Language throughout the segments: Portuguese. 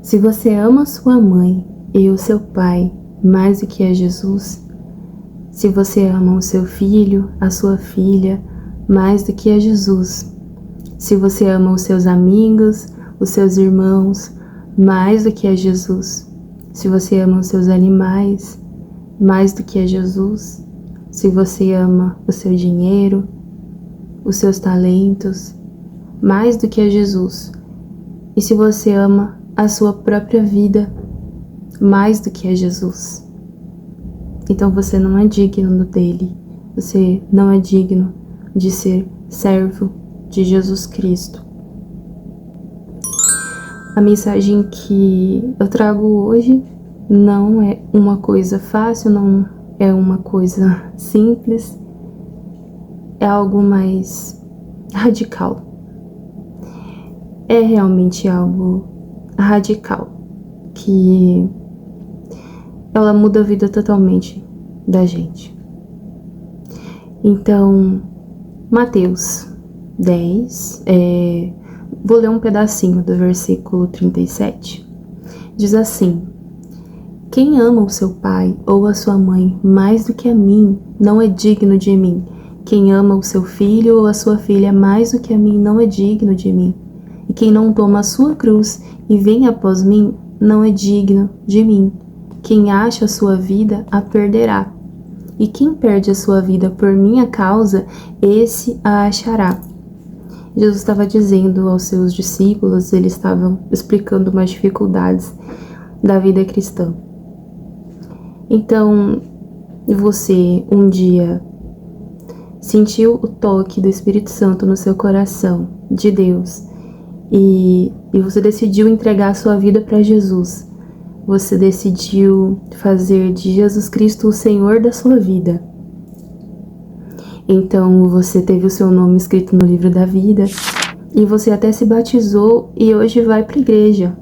Se você ama sua mãe e o seu pai mais do que a Jesus, se você ama o seu filho, a sua filha mais do que a Jesus, se você ama os seus amigos, os seus irmãos mais do que a Jesus, se você ama os seus animais mais do que a Jesus, se você ama o seu dinheiro, os seus talentos mais do que a Jesus, e se você ama a sua própria vida mais do que a Jesus, então você não é digno dele, você não é digno de ser servo de Jesus Cristo. A mensagem que eu trago hoje não é uma coisa fácil, não é uma coisa simples, é algo mais radical. É realmente algo radical, que ela muda a vida totalmente da gente. Então, Mateus 10, vou ler um pedacinho do versículo 37. Diz assim: quem ama o seu pai ou a sua mãe mais do que a mim, não é digno de mim. Quem ama o seu filho ou a sua filha mais do que a mim, não é digno de mim. E quem não toma a sua cruz e vem após mim, não é digno de mim. Quem acha a sua vida, a perderá. E quem perde a sua vida por minha causa, esse a achará. Jesus estava dizendo aos seus discípulos, eles estavam explicando umas dificuldades da vida cristã. Então, você um dia sentiu o toque do Espírito Santo no seu coração, de Deus, e você decidiu entregar a sua vida para Jesus. Você decidiu fazer de Jesus Cristo o Senhor da sua vida. Então você teve o seu nome escrito no livro da vida e você até se batizou e hoje vai para a igreja.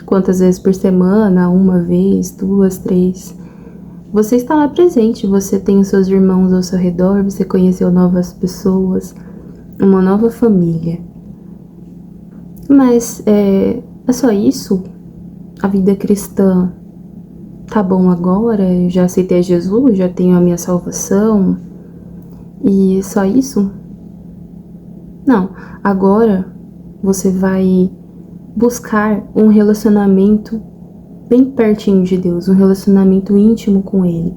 Quantas vezes por semana? Uma vez, duas, três. Você está lá presente, você tem os seus irmãos ao seu redor, você conheceu novas pessoas, uma nova família. Mas é só isso? A vida cristã tá bom agora? Eu já aceitei Jesus, já tenho a minha salvação e só isso? Não, agora você vai buscar um relacionamento bem pertinho de Deus, um relacionamento íntimo com Ele.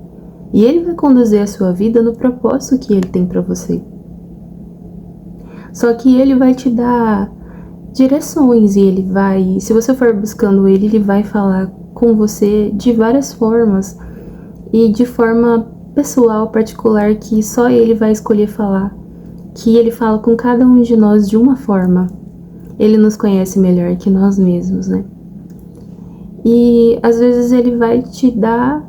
E Ele vai conduzir a sua vida no propósito que Ele tem para você. Só que Ele vai te dar direções e Ele vai, se você for buscando Ele, Ele vai falar com você de várias formas e de forma pessoal, particular, que só Ele vai escolher falar, que Ele fala com cada um de nós de uma forma. Ele nos conhece melhor que nós mesmos, né? E às vezes Ele vai te dar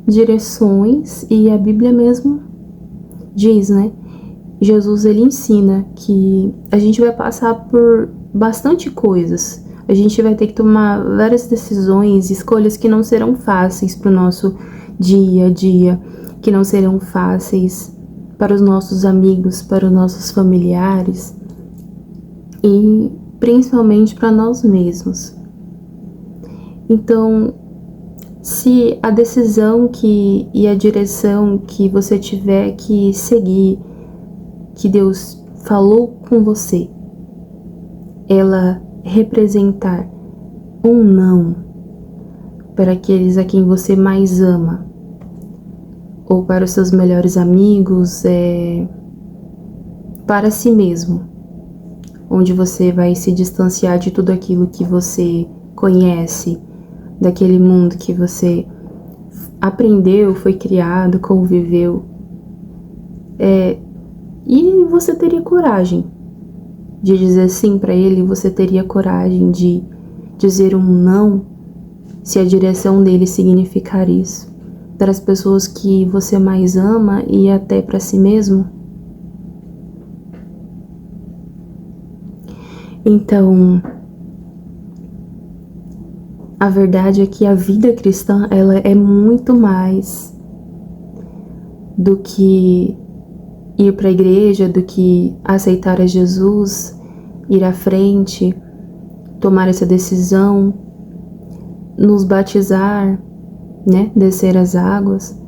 direções e a Bíblia mesmo diz, né? Jesus, Ele ensina que a gente vai passar por bastante coisas. A gente vai ter que tomar várias decisões, escolhas que não serão fáceis para o nosso dia a dia, que não serão fáceis para os nossos amigos, para os nossos familiares e principalmente para nós mesmos. Então, se a decisão e a direção que você tiver que seguir, que Deus falou com você, ela representar um não para aqueles a quem você mais ama, ou para os seus melhores amigos, para si mesmo, onde você vai se distanciar de tudo aquilo que você conhece, daquele mundo que você aprendeu, foi criado, conviveu, e você teria coragem de dizer sim para Ele, você teria coragem de dizer um não, se a direção dele significar isso, para as pessoas que você mais ama e até para si mesmo? Então, a verdade é que a vida cristã, ela é muito mais do que ir para a igreja, do que aceitar a Jesus, ir à frente, tomar essa decisão, nos batizar, né, descer as águas.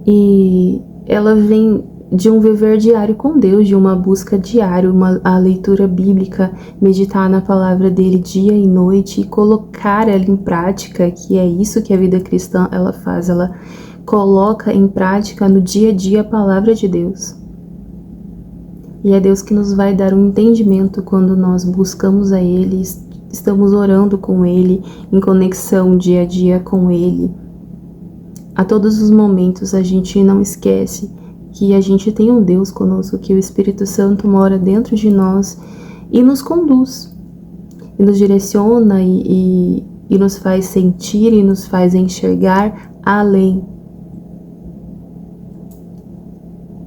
E ela vem de um viver diário com Deus, de uma busca diária, a leitura bíblica, meditar na palavra dele dia e noite e colocar ela em prática, que é isso que a vida cristã ela faz, ela coloca em prática no dia a dia a palavra de Deus. E é Deus que nos vai dar um entendimento quando nós buscamos a Ele, estamos orando com Ele, em conexão dia a dia com Ele. A todos os momentos a gente não esquece que a gente tem um Deus conosco, que o Espírito Santo mora dentro de nós e nos conduz, e nos direciona e nos faz sentir e nos faz enxergar além.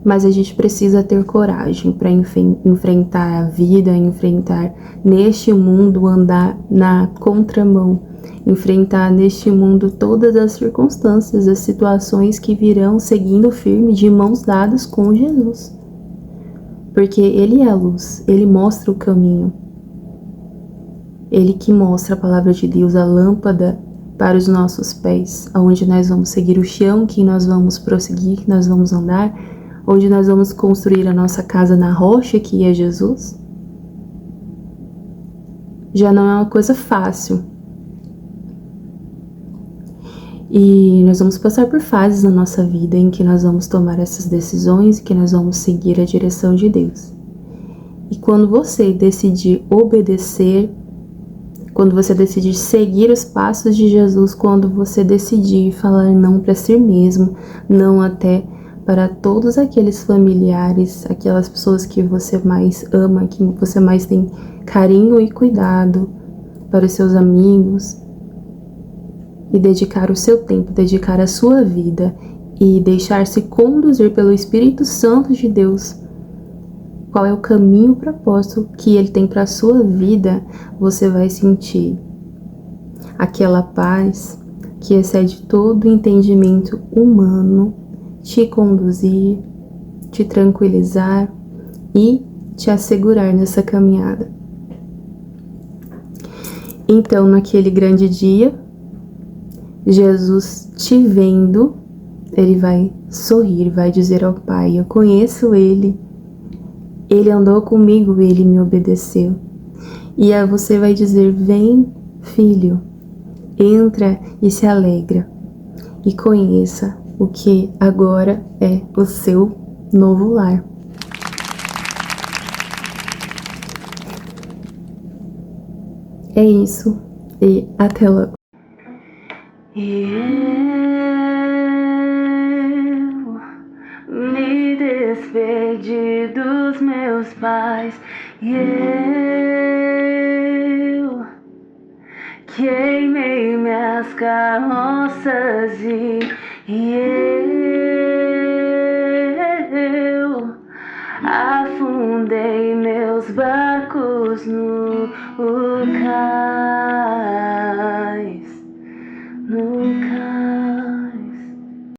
Mas a gente precisa ter coragem para enfrentar a vida, enfrentar neste mundo, andar na contramão, enfrentar neste mundo todas as circunstâncias, as situações que virão seguindo firme de mãos dadas com Jesus. Porque Ele é a luz, Ele mostra o caminho. Ele que mostra a palavra de Deus, a lâmpada para os nossos pés, aonde nós vamos seguir o chão, que nós vamos prosseguir, que nós vamos andar, onde nós vamos construir a nossa casa na rocha, que é Jesus. Já não é uma coisa fácil. E nós vamos passar por fases na nossa vida em que nós vamos tomar essas decisões, que nós vamos seguir a direção de Deus. E quando você decidir obedecer, quando você decidir seguir os passos de Jesus, quando você decidir falar não para si mesmo, não até para todos aqueles familiares, aquelas pessoas que você mais ama, que você mais tem carinho e cuidado, para os seus amigos, e dedicar o seu tempo, dedicar a sua vida e deixar-se conduzir pelo Espírito Santo de Deus. Qual é o caminho, o propósito que Ele tem para a sua vida, você vai sentir aquela paz que excede todo entendimento humano, te conduzir, te tranquilizar e te assegurar nessa caminhada. Então, naquele grande dia, Jesus te vendo, Ele vai sorrir, vai dizer ao Pai: eu conheço Ele, Ele andou comigo, Ele me obedeceu. E aí você vai dizer: vem, filho, entra e se alegra, e conheça o que agora é o seu novo lar. É isso, e até logo. Eu me despedi dos meus pais, eu queimei minhas carroças e eu afundei meus barcos no cais.